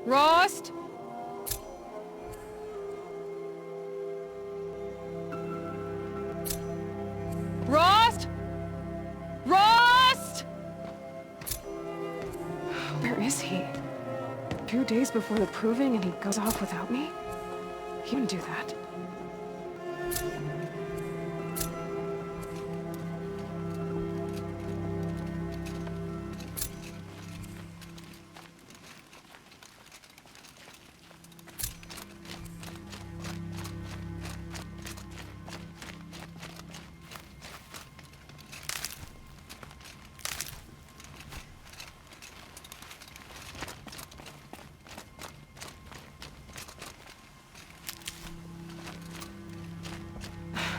Rost? Rost? Rost? Where is he? 2 days before the proving and he goes off without me? He wouldn't do that.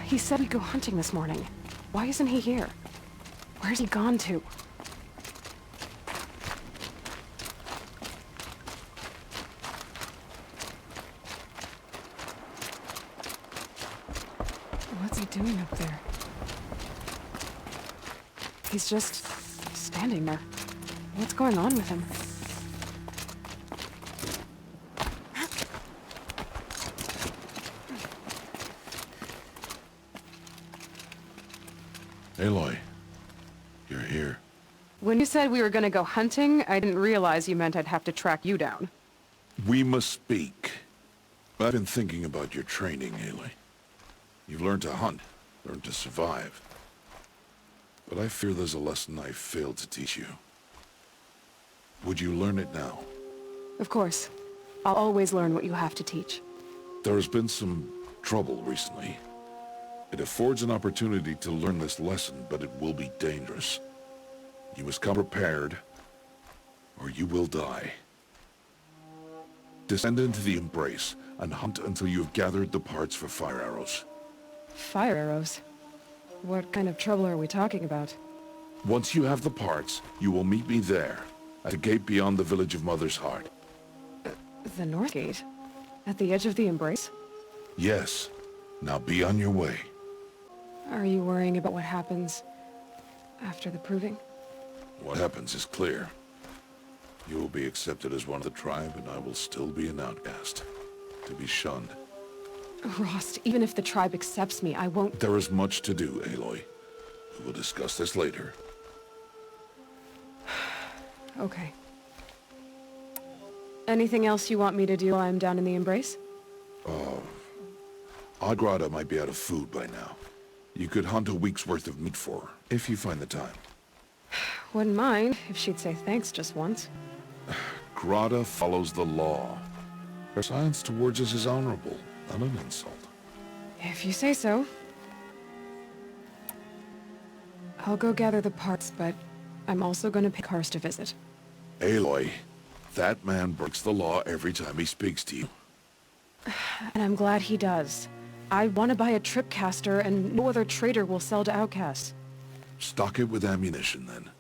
He said we'd go hunting this morning. Why isn't he here? Where's he gone to? What's he doing up there? He's just standing there. What's going on with him? Aloy, you're here. When you said we were gonna go hunting, I didn't realize you meant I'd have to track you down. We must speak. I've been thinking about your training, Aloy. You've learned to hunt, learned to survive. But I fear there's a lesson I failed to teach you. Would you learn it now? Of course. I'll always learn what you have to teach. There has been some trouble recently. It affords an opportunity to learn this lesson, but it will be dangerous. You must come prepared, or you will die. Descend into the Embrace, and hunt until you have gathered the parts for fire arrows. Fire arrows? What kind of trouble are we talking about? Once you have the parts, you will meet me there, at the gate beyond the village of Mother's Heart. The North Gate? At the edge of the Embrace? Yes. Now be on your way. Are you worrying about what happens after the proving? What happens is clear. You will be accepted as one of the tribe, and I will still be an outcast. To be shunned. Rost, even if the tribe accepts me, I won't— There is much to do, Aloy. We will discuss this later. Okay. Anything else you want me to do while I'm down in the Embrace? Agrada might be out of food by now. You could hunt a week's worth of meat for her, if you find the time. Wouldn't mind if she'd say thanks just once. Grada follows the law. Her silence towards us is honorable, not an insult. If you say so. I'll go gather the parts, but I'm also gonna pick Karst to visit. Aloy, that man breaks the law every time he speaks to you. And I'm glad he does. I want to buy a tripcaster, and no other trader will sell to outcasts. Stock it with ammunition, then.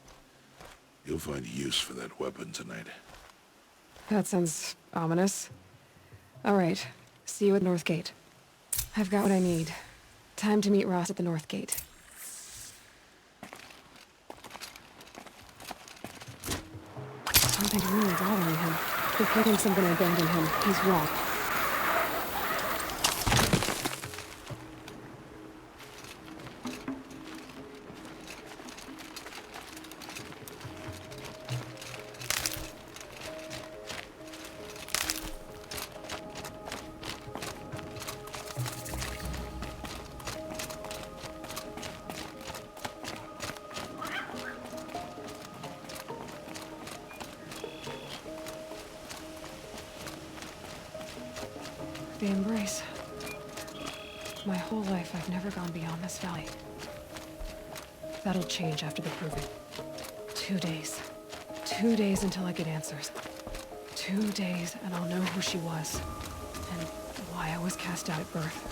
You'll find use for that weapon tonight. That sounds ominous. All right. See you at North Gate. I've got what I need. Time to meet Rost at the North Gate. Something's really bothering him. If he thinks I'm gonna abandon him, he's wrong. The Embrace. My whole life, I've never gone beyond this valley. That'll change after the proving. 2 days. 2 days until I get answers. 2 days, and I'll know who she was. And why I was cast out at birth.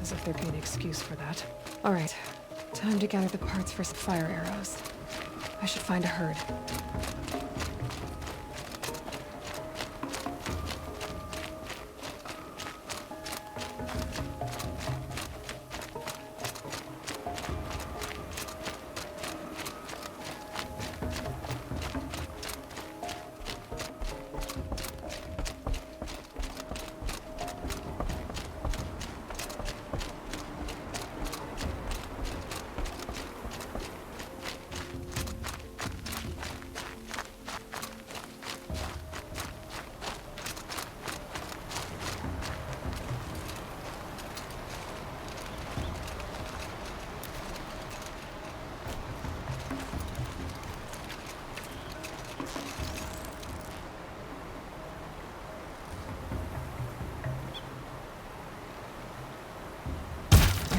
As if there'd be an excuse for that. All right. Time to gather the parts for some fire arrows. I should find a herd.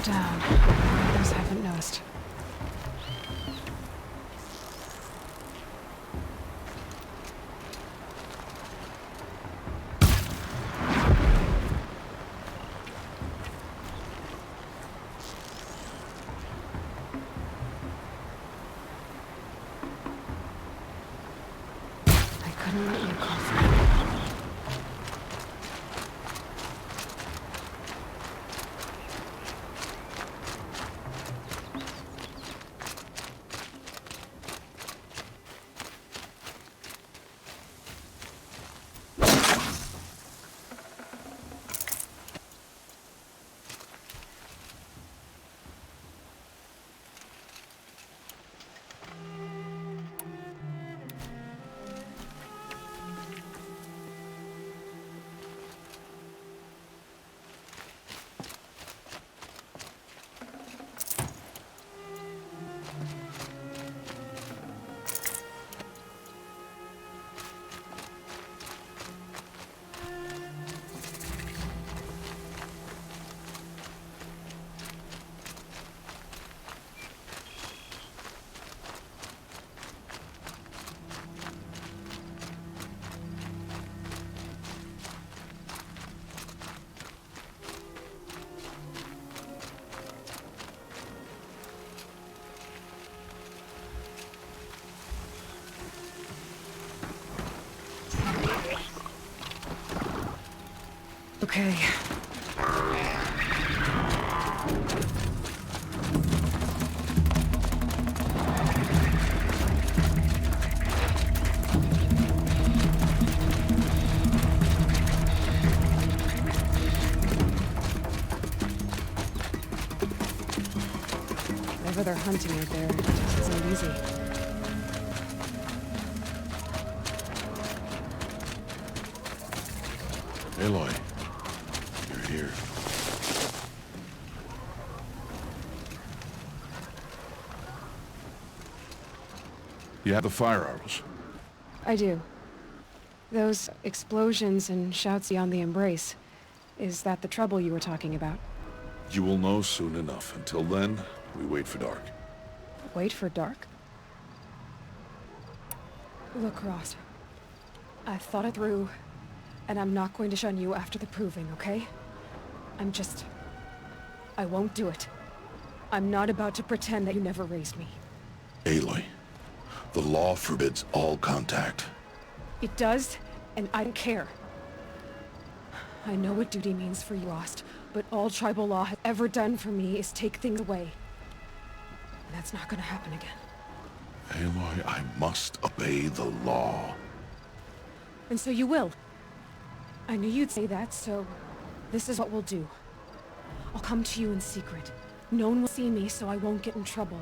Slow down. Others haven't noticed. I couldn't let you call for me. Okay. Whatever they're hunting out there, it just isn't easy. Aloy, you're here. You have the fire arrows. I do. Those explosions and shouts beyond the embrace. Is that the trouble you were talking about? You will know soon enough. Until then, we wait for dark. Wait for dark? Look, Rost. I've thought it through, and I'm not going to shun you after the proving, okay? I won't do it. I'm not about to pretend that you never raised me. Aloy, the law forbids all contact. It does, and I don't care. I know what duty means for you, Rost, but all tribal law has ever done for me is take things away. And that's not gonna happen again. Aloy, I must obey the law. And so you will. I knew you'd say that, so this is what we'll do. I'll come to you in secret. No one will see me, so I won't get in trouble.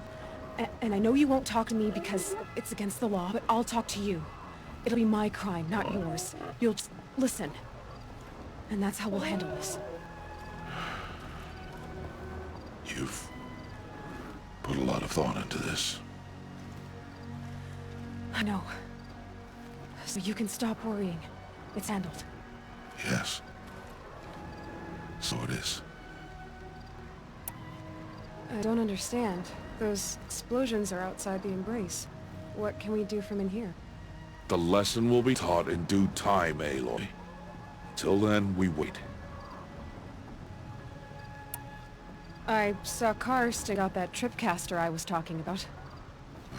And I know you won't talk to me because it's against the law, but I'll talk to you. It'll be my crime, not yours. You'll just listen. And that's how we'll handle this. You've put a lot of thought into this. I know. So you can stop worrying. It's handled. Yes. So it is. I don't understand. Those explosions are outside the embrace. What can we do from in here? The lesson will be taught in due time, Aloy. Till then, we wait. I saw Karst got that tripcaster I was talking about.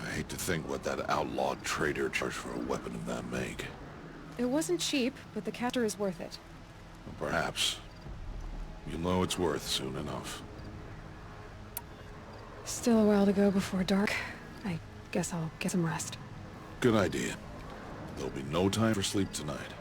I hate to think what that outlawed trader charged for a weapon of that make. It wasn't cheap, but the caster is worth it. Perhaps. You'll know it's worth soon enough. Still a while to go before dark. I guess I'll get some rest. Good idea. There'll be no time for sleep tonight.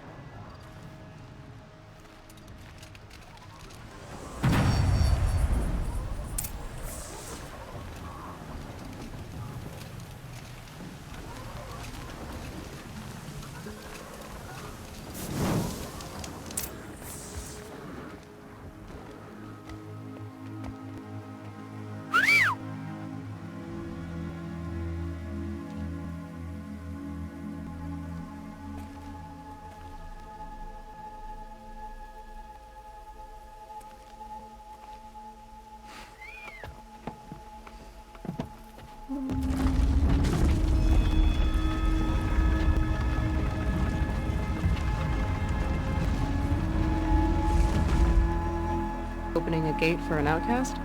Opening a gate for an outcast?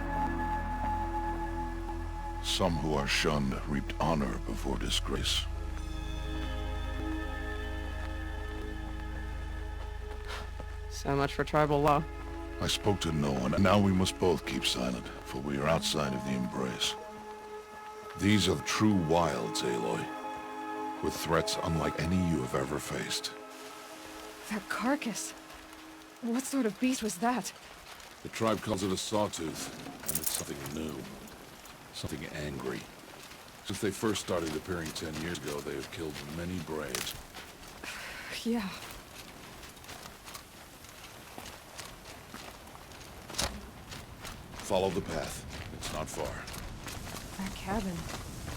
Some who are shunned reaped honor before disgrace. So much for tribal law. I spoke to no one, and now we must both keep silent, for we are outside of the Embrace. These are the true wilds, Aloy, with threats unlike any you have ever faced. That carcass. What sort of beast was that? The tribe calls it a sawtooth, and it's something new. Something angry. Since they first started appearing 10 years ago, they have killed many braves. Yeah. Follow the path. It's not far. That cabin.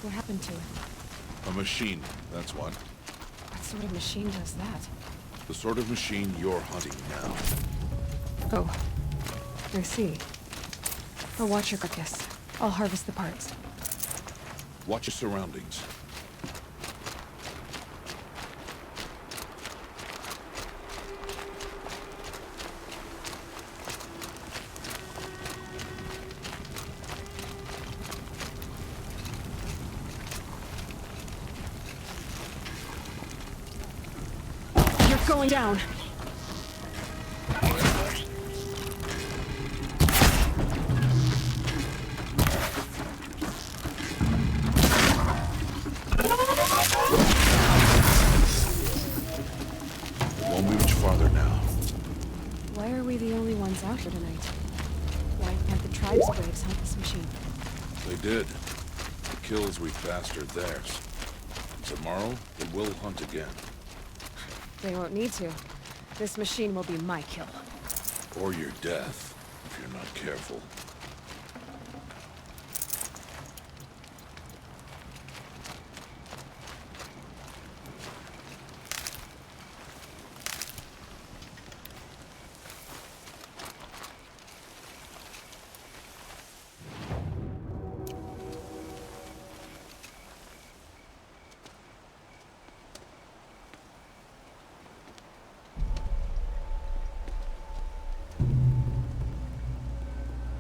What happened to it? A machine, that's what. What sort of machine does that? The sort of machine you're hunting now. Oh. I see. I'll watch your carcass. I'll harvest the parts. Watch your surroundings. You're going down! Won't be much farther now. Why are we the only ones out here tonight? Why can't the tribe's braves hunt this machine? They did. The kills we passed are theirs. Tomorrow, they will hunt again. They won't need to. This machine will be my kill. Or your death, if you're not careful.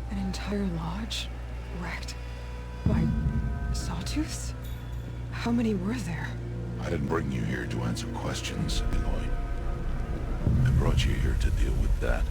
An entire lodge? Wrecked? By sawtooths? How many were there? I didn't bring you here to answer questions, Aloy. I brought you here to deal with that.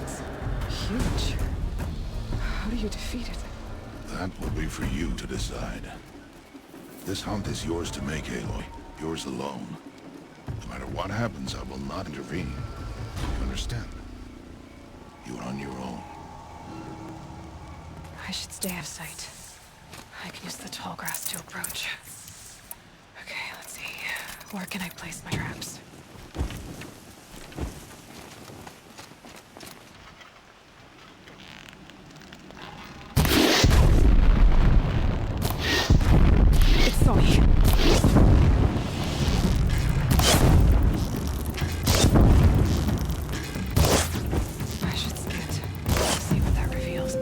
It's huge. How do you defeat it? That will be for you to decide. This hunt is yours to make, Aloy. Yours alone. No matter what happens, I will not intervene. You understand? You are on your own. I should stay out of sight. I can use the tall grass to approach. Okay, let's see. Where can I place my traps? It saw me. I should skip. See what that reveals.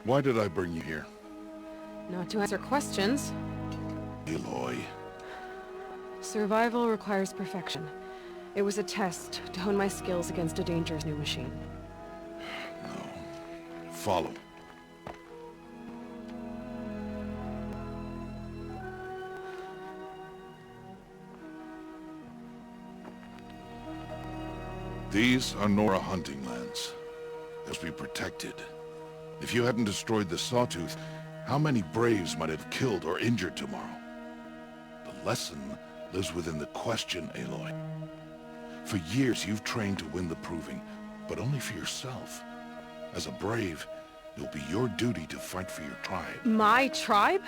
Why did I bring you here? Not to answer questions. Aloy. Survival requires perfection. It was a test to hone my skills against a dangerous new machine. No. Follow. These are Nora hunting lands. Must be protected. If you hadn't destroyed the Sawtooth, how many Braves might have killed or injured tomorrow? The lesson lives within the question, Aloy. For years you've trained to win the Proving, but only for yourself. As a Brave, it'll be your duty to fight for your tribe. My tribe?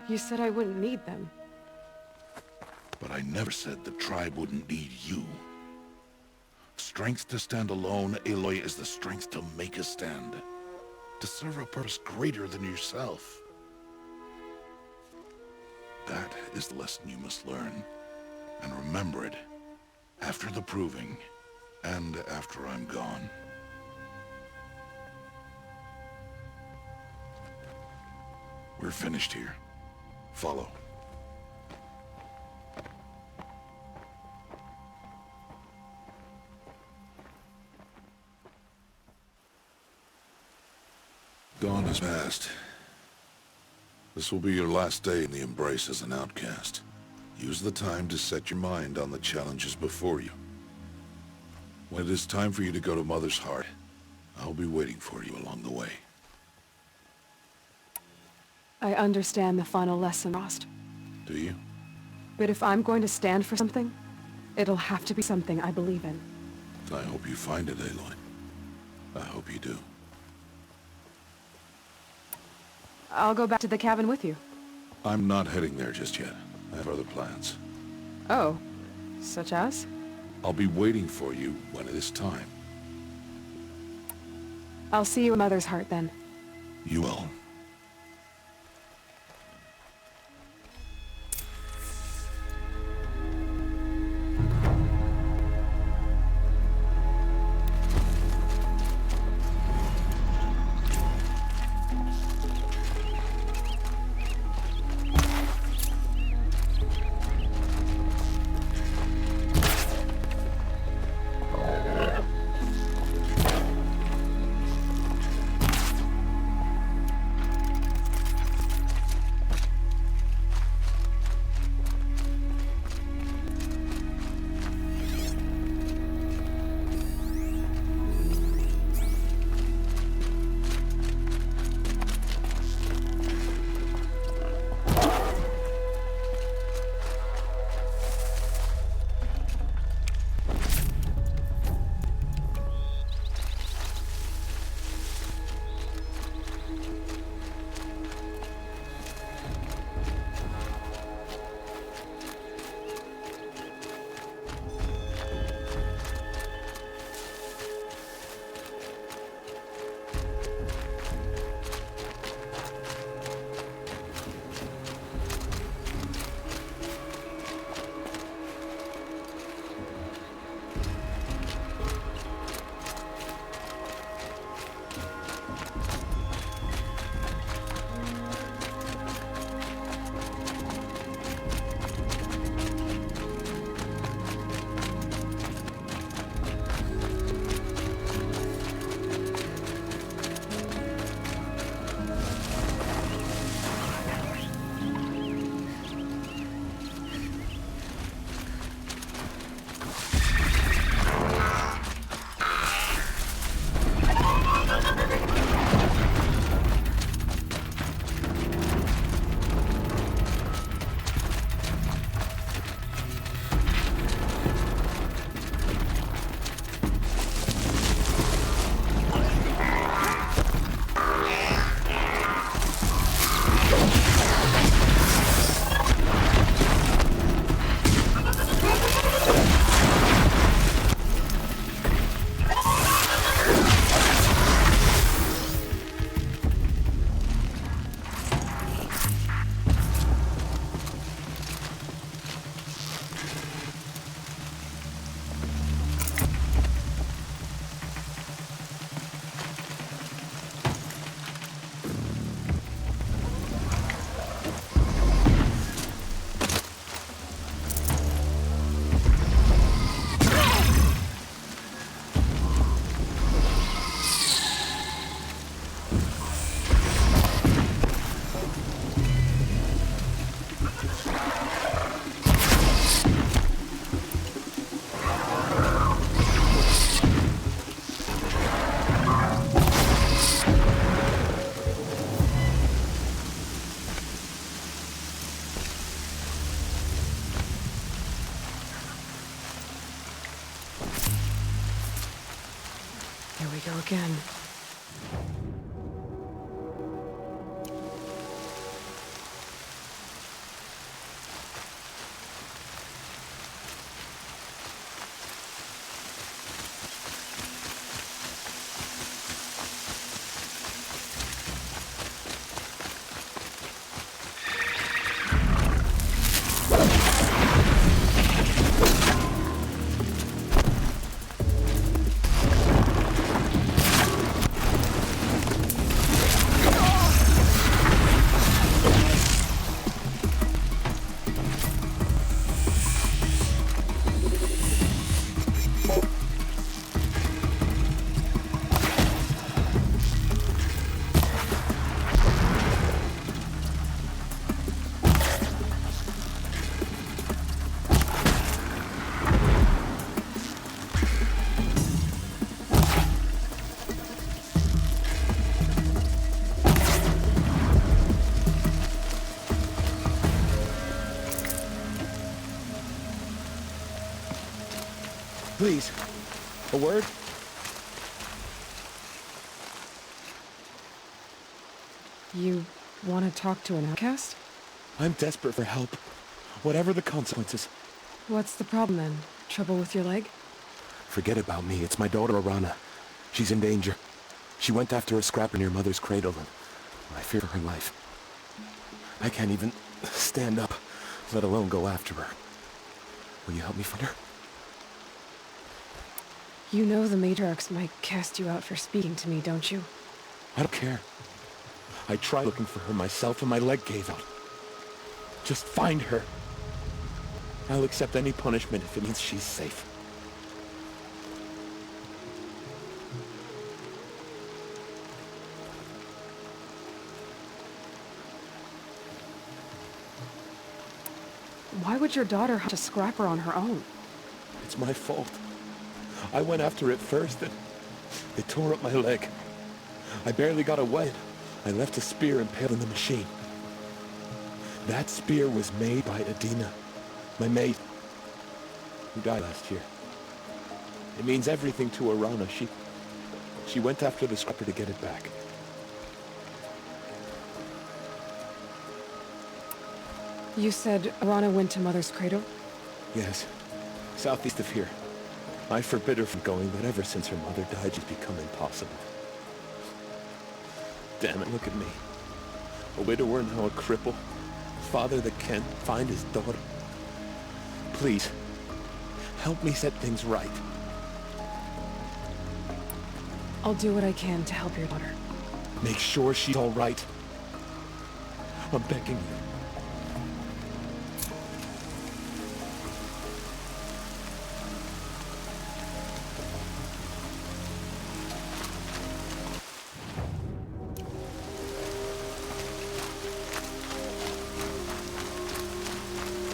You said I wouldn't need them. But I never said the tribe wouldn't need you. Strength to stand alone, Aloy, is the strength to make a stand. To serve a purpose greater than yourself. That is the lesson you must learn. And remember it. After the Proving. And after I'm gone. We're finished here. Follow. Dawn has passed. This will be your last day in the Embrace as an outcast. Use the time to set your mind on the challenges before you. When it is time for you to go to Mother's Heart, I'll be waiting for you along the way. I understand the final lesson, Rost. Do you? But if I'm going to stand for something, it'll have to be something I believe in. I hope you find it, Aloy. I hope you do. I'll go back to the cabin with you. I'm not heading there just yet. I have other plans. Oh, such as? I'll be waiting for you when it is time. I'll see you at Mother's Heart then. You will. Here we go again. Please, a word? You want to talk to an outcast? I'm desperate for help. Whatever the consequences. What's the problem then? Trouble with your leg? Forget about me. It's my daughter, Arana. She's in danger. She went after a scrapper near Mother's cradle, and I fear for her life. I can't even stand up, let alone go after her. Will you help me find her? You know the Matriarchs might cast you out for speaking to me, don't you? I don't care. I tried looking for her myself, and my leg gave out. Just find her. I'll accept any punishment if it means she's safe. Why would your daughter hunt a scrapper on her own? It's my fault. I went after it first, and it tore up my leg. I barely got away. I left a spear impaled in the machine. That spear was made by Adina, my maid, who died last year. It means everything to Arana. She went after the scrapper to get it back. You said Arana went to Mother's cradle? Yes, southeast of here. I forbid her from going, but ever since her mother died, it's become impossible. Damn it, look at me. A widower, now a cripple. A father that can't find his daughter. Please, help me set things right. I'll do what I can to help your daughter. Make sure she's all right. I'm begging you.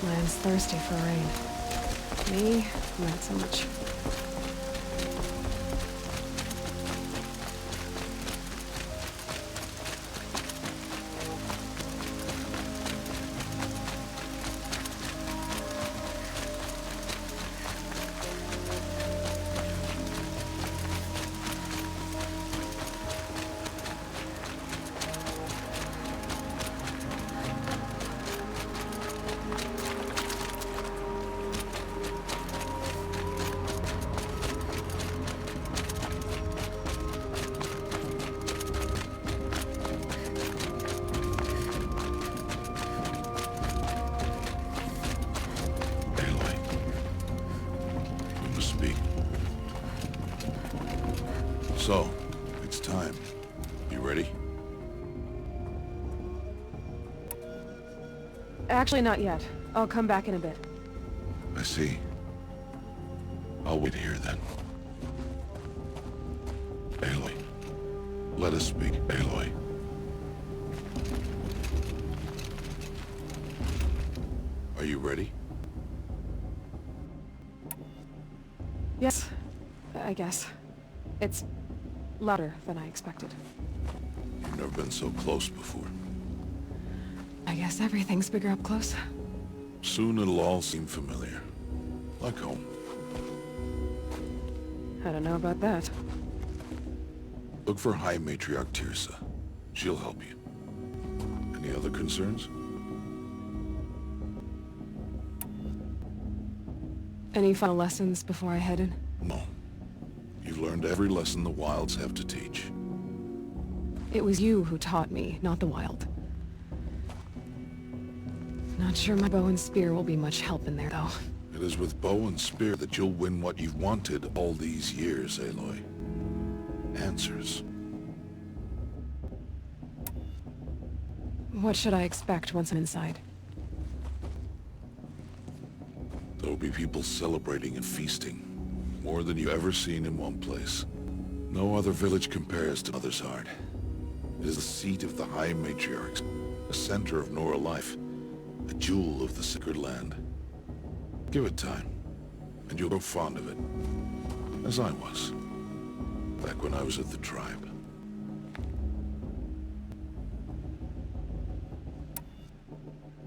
Land's thirsty for rain. Me, not so much. Aloy, we must speak. So, it's time. You ready? Actually, not yet. I'll come back in a bit. I see. I'll wait here then. Aloy, let us speak, Aloy. Are you ready? Yes, I guess. It's louder than I expected. You've never been so close before. I guess everything's bigger up close. Soon it'll all seem familiar. Like home. I don't know about that. Look for High Matriarch Tirsa. She'll help you. Any other concerns? Any final lessons before I head in? No. You've learned every lesson the Wilds have to teach. It was you who taught me, not the Wild. Not sure my bow and spear will be much help in there, though. It is with bow and spear that you'll win what you've wanted all these years, Aloy. Answers. What should I expect once I'm inside? There'll be people celebrating and feasting. More than you've ever seen in one place. No other village compares to Mother's Heart. It is the seat of the High Matriarchs, the center of Nora life, a jewel of the sacred land. Give it time, and you'll grow fond of it. As I was, back when I was at the tribe.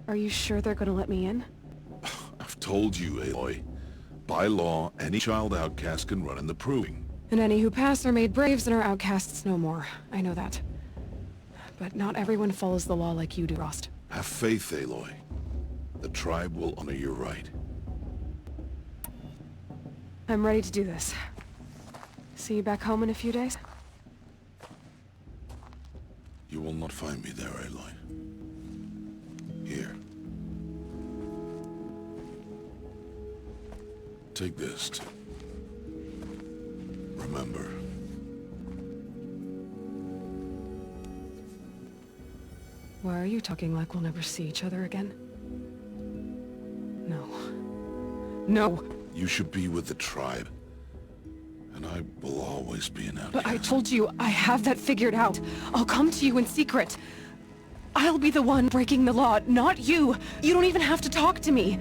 Are you sure they're gonna let me in? I've told you, Aloy. By law, any child outcast can run in the Proving. And any who pass are made braves and are outcasts no more. I know that. But not everyone follows the law like you do, Rost. Have faith, Aloy. The tribe will honor your right. I'm ready to do this. See you back home in a few days? You will not find me there, Aloy. Here. Take this to remember. Why are you talking like we'll never see each other again? No. No! You should be with the tribe. And I will always be an outcast. But I told you, I have that figured out. I'll come to you in secret. I'll be the one breaking the law, not you! You don't even have to talk to me!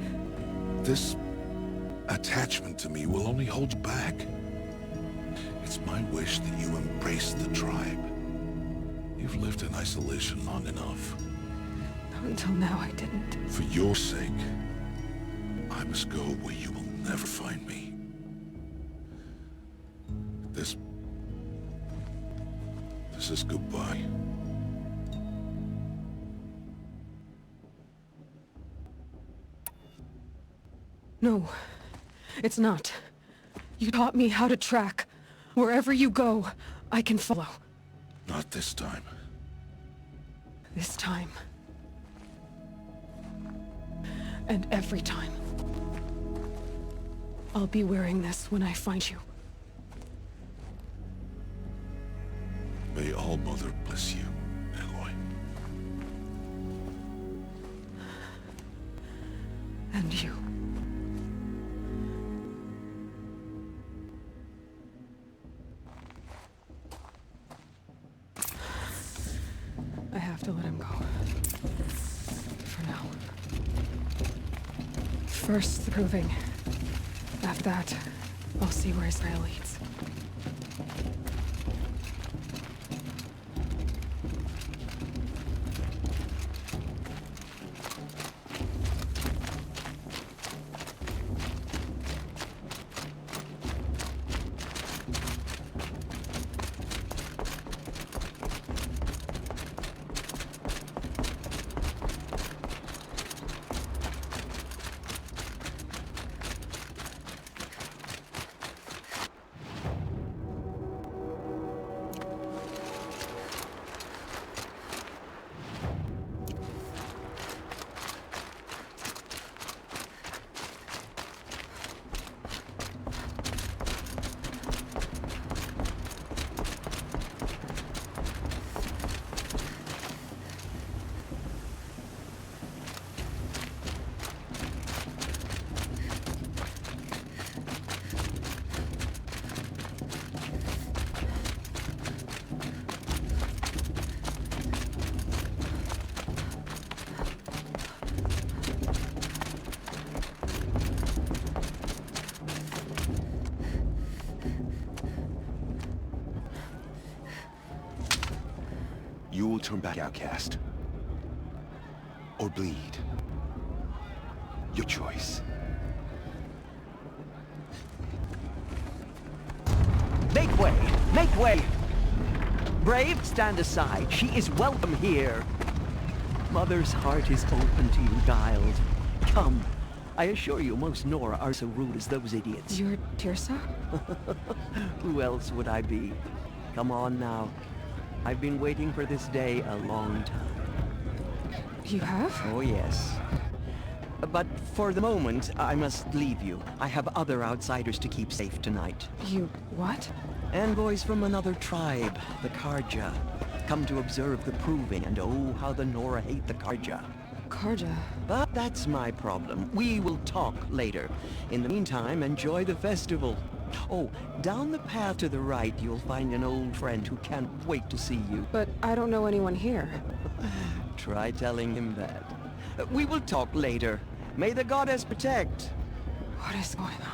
This attachment to me will only hold you back. It's my wish that you embrace the tribe. You've lived in isolation long enough. Until now, I didn't. For your sake, I must go where you will never find me. This is goodbye. No, it's not. You taught me how to track. Wherever you go, I can follow. Not this time. This time. And every time. I'll be wearing this when I find you. May All-Mother bless you, Aloy. And you. I have to let him go. For now. First, the Proving. After that, I'll see where Israel leads. You will turn back outcast. Or bleed. Your choice. Make way! Make way! Brave, stand aside. She is welcome here. Mother's heart is open to you, Giles. Come. I assure you, most Nora are so rude as those idiots. You're Tirsa? Who else would I be? Come on now. I've been waiting for this day a long time. You have? Oh, yes. But for the moment, I must leave you. I have other outsiders to keep safe tonight. You... what? Envoys from another tribe, the Karja. Come to observe the proving, and oh, how the Nora hate the Karja. Karja. But that's my problem. We will talk later. In the meantime, enjoy the festival. Oh, down the path to the right, you'll find an old friend who can't wait to see you. But I don't know anyone here. Try telling him that. We will talk later. May the goddess protect. What is going on?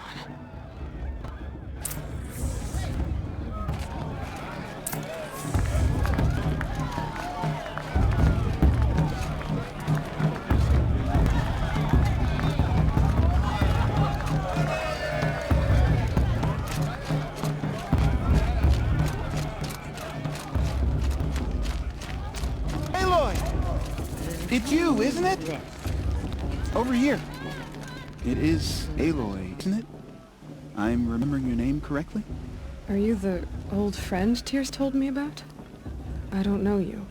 It's you, isn't it? Over here. It is Aloy, isn't it? I'm remembering your name correctly? Are you the old friend Tears told me about? I don't know you.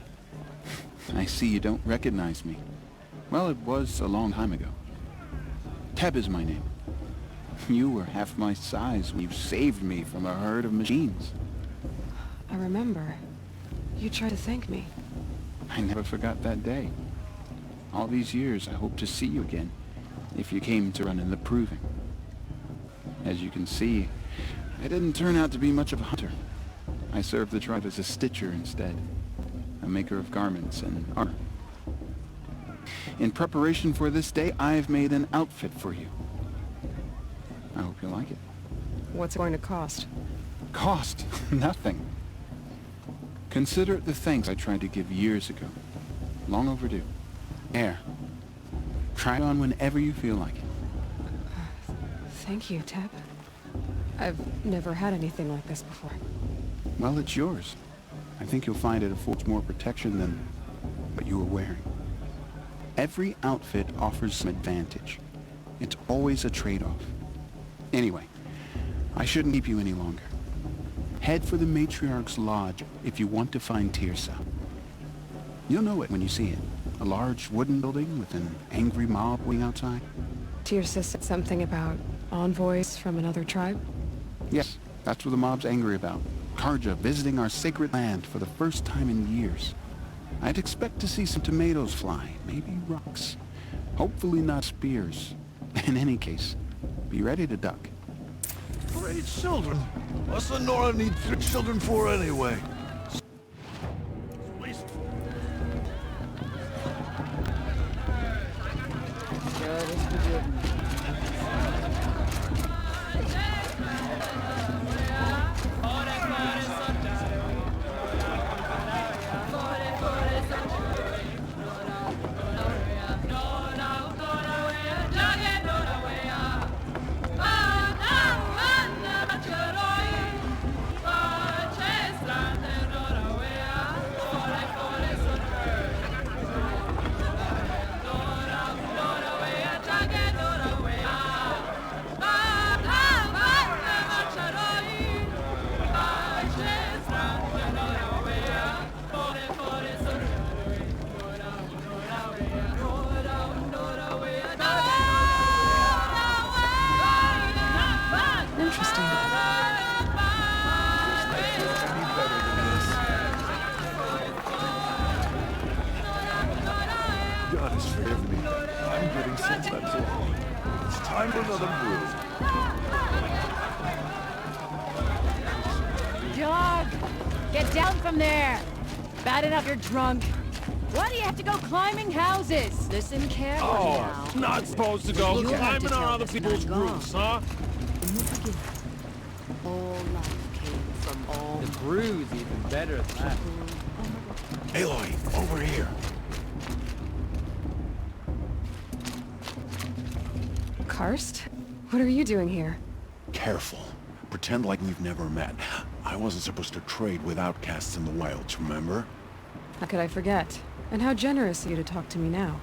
I see you don't recognize me. Well, it was a long time ago. Teb is my name. You were half my size when you saved me from a herd of machines. I remember. You tried to thank me. I never forgot that day. All these years, I hope to see you again, if you came to run in the proving. As you can see, I didn't turn out to be much of a hunter. I served the tribe as a stitcher instead, a maker of garments and armor. In preparation for this day, I've made an outfit for you. I hope you like it. What's it going to cost? Cost? Nothing. Consider it the thanks I tried to give years ago. Long overdue. Here. Try it on whenever you feel like it. Thank you, Teb. I've never had anything like this before. Well, it's yours. I think you'll find it affords more protection than what you were wearing. Every outfit offers some advantage. It's always a trade-off. Anyway, I shouldn't keep you any longer. Head for the Matriarch's Lodge if you want to find Tirsa. You'll know it when you see it. A large wooden building with an angry mob waiting outside. Tirsa said something about envoys from another tribe? Yes, that's what the mob's angry about. Karja visiting our sacred land for the first time in years. I'd expect to see some tomatoes fly, maybe rocks. Hopefully not spears. In any case, be ready to duck. 3 children? What's the Nora need 3 children for anyway? God is forgive me. I'm getting sentimental. It's time for another brew. Dog! Get down from there! Bad enough you're drunk. Why do you have to go climbing houses? Listen carefully now. Not supposed to go You'll have to climbing tell on other this people's man gone. roofs, huh? When you forgive, all life came from all... The brew's even better than that. Aloy, over here. Karst? What are you doing here? Careful. Pretend like we've never met. I wasn't supposed to trade with outcasts in the wilds, remember? How could I forget? And how generous of you to talk to me now.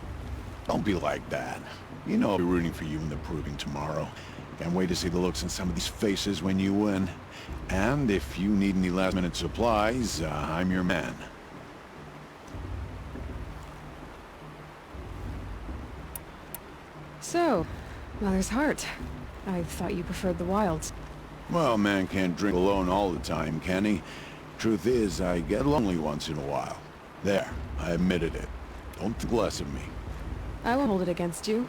Don't be like that. You know I'll be rooting for you in the proving tomorrow. Can't wait to see the looks on some of these faces when you win. And if you need any last-minute supplies, I'm your man. So, Mother's Heart. I thought you preferred the wilds. Well, man can't drink alone all the time, can he? Truth is, I get lonely once in a while. There, I admitted it. Don't think less of me. I won't hold it against you.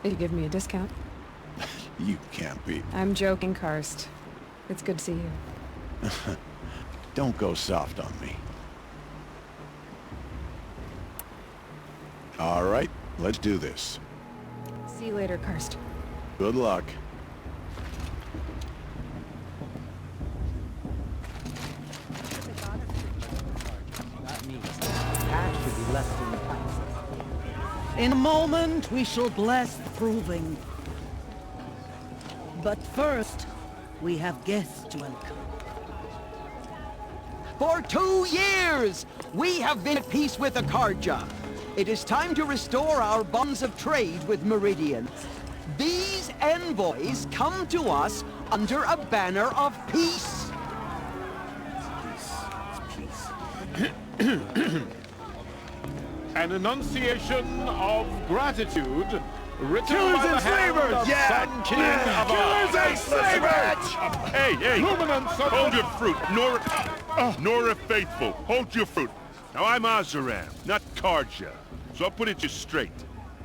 If you give me a discount. You can't be. I'm joking, Karst. It's good to see you. Don't go soft on me. All right, let's do this. See you later, Karst. Good luck. That means that should be left in the past. In a moment, we shall bless the proving. But first, we have guests to welcome. For 2 years, we have been at peace with Akarja. It is time to restore our bonds of trade with Meridian. These envoys come to us under a banner of peace. An enunciation of gratitude written by the hand of Sun King of Killers and slavers! Hey! Luminance, hold your fruit, Nora Faithful, hold your fruit. Now I'm Oseram, not Karja, so I'll put it just straight.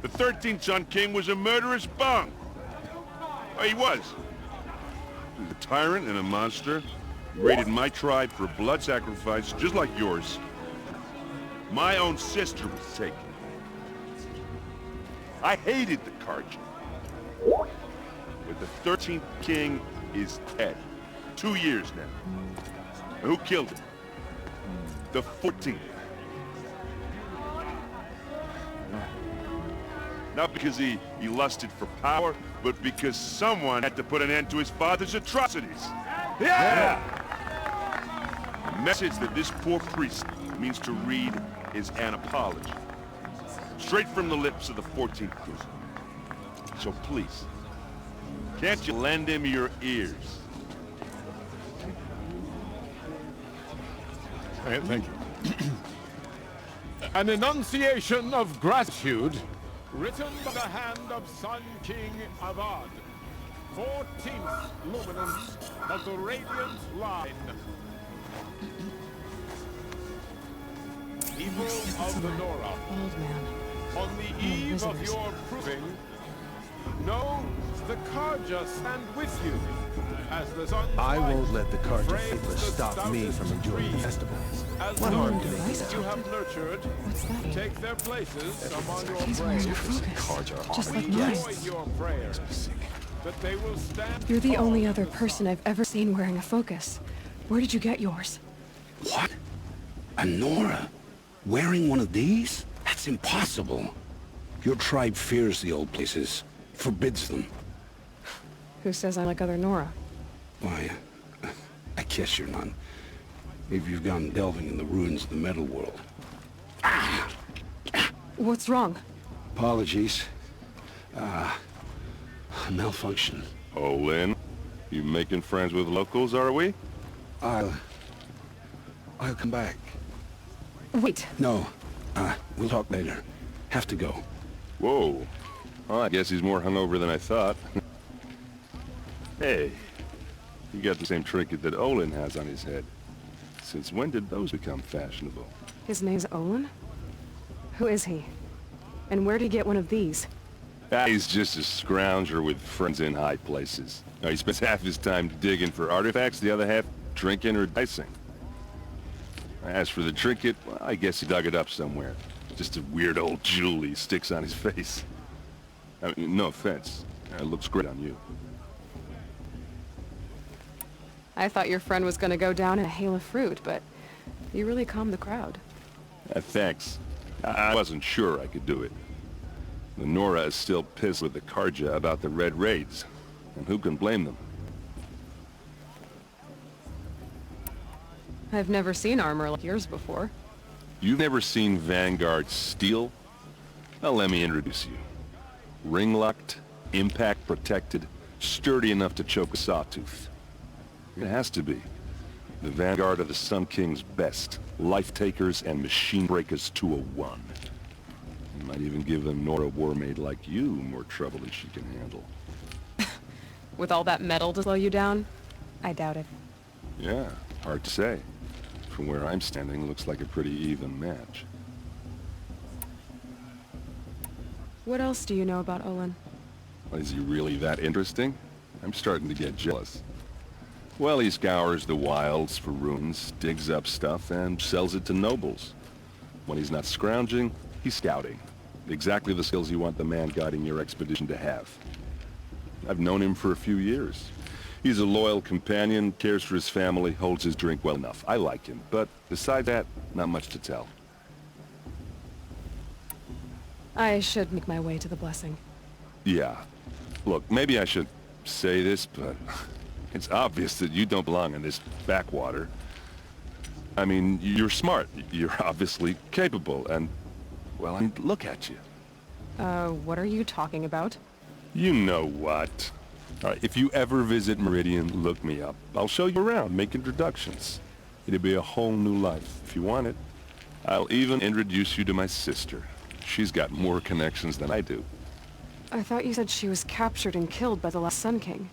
The 13th Sun King was a murderous bung. Oh, he was. He was a tyrant and a monster. He raided my tribe for blood sacrifice, just like yours. My own sister was taken. I hated the Karja. But the 13th king is dead. 2 years now. And who killed him? The 14th. Not because he lusted for power, but because someone had to put an end to his father's atrocities. Yeah! The message that this poor priest means to read is an apology. Straight from the lips of the 14th king. So please, can't you lend him your ears? Thank you. An enunciation of gratitude written by the hand of Sun King Avad, 14th luminance of the Radiant Line. People of the Nora, Old man. on the eve of visitors. your proving, know the Karja stand with you as the sun's I light won't let the Karja frames faithless the stop me stoutest from enjoying the trees. festival. As What the harm darkest do they do? you have nurtured, What's that mean? take their places among your He's wearing a braves. focus. Just like We mine. join your prayers that they will stand You're the tall only in other the person I've ever seen wearing a focus. Where did you get yours? What? A Nora? Wearing one of these? That's impossible. Your tribe fears the old places, forbids them. Who says I'm like other Nora? Why, I guess you're none. If you've gone delving in the ruins of the metal world. What's wrong? Apologies. Malfunction. Oh, Lynn, you making friends with locals, are we? I'll come back. Wait. No, we'll talk later. Have to go. Whoa. Well, I guess he's more hungover than I thought. Hey, you got the same trinket that Olin has on his head. Since when did those become fashionable? His name's Olin? Who is he? And where'd he get one of these? He's just a scrounger with friends in high places. He spends half his time digging for artifacts, the other half drinking or dicing. As for the trinket, well, I guess he dug it up somewhere. Just a weird old jewel he sticks on his face. I mean, no offense. It looks great on you. I thought your friend was gonna go down in a hail of fruit, but you really calmed the crowd. Thanks. I wasn't sure I could do it. The Nora is still pissed with the Karja about the Red Raids, and who can blame them? I've never seen armor like yours before. You've never seen Vanguard steel? Well, let me introduce you. Ring-locked, impact-protected, sturdy enough to choke a sawtooth. It has to be. The Vanguard of the Sun King's best. Life-takers and machine breakers to a one. You might even give a Nora Warmaid like you more trouble than she can handle. With all that metal to slow you down? I doubt it. Yeah, hard to say. From where I'm standing, looks like a pretty even match. What else do you know about Olin? Is he really that interesting? I'm starting to get jealous. Well, he scours the wilds for ruins, digs up stuff, and sells it to nobles. When he's not scrounging, he's scouting. Exactly the skills you want the man guiding your expedition to have. I've known him for a few years. He's a loyal companion, cares for his family, holds his drink well enough. I like him, but besides that, not much to tell. I should make my way to the blessing. Yeah. Look, maybe I should say this, but it's obvious that you don't belong in this backwater. I mean, you're smart. You're obviously capable, and, well, I mean, look at you. What are you talking about? You know what. All right, if you ever visit Meridian, look me up. I'll show you around, make introductions. It'll be a whole new life, if you want it. I'll even introduce you to my sister. She's got more connections than I do. I thought you said she was captured and killed by the last Sun King.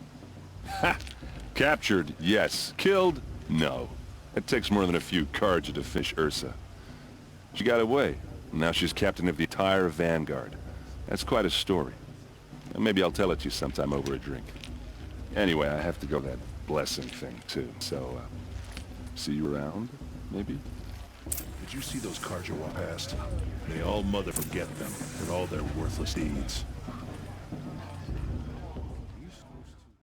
Ha! Captured, yes. Killed, no. It takes more than a few Carja to finish Ursa. She got away. Now she's captain of the entire Vanguard. That's quite a story. Maybe I'll tell it to you sometime over a drink. Anyway, I have to go to that blessing thing, too. So, see you around, maybe? Did you see those Carja walk past? May all mother forget them and all their worthless deeds.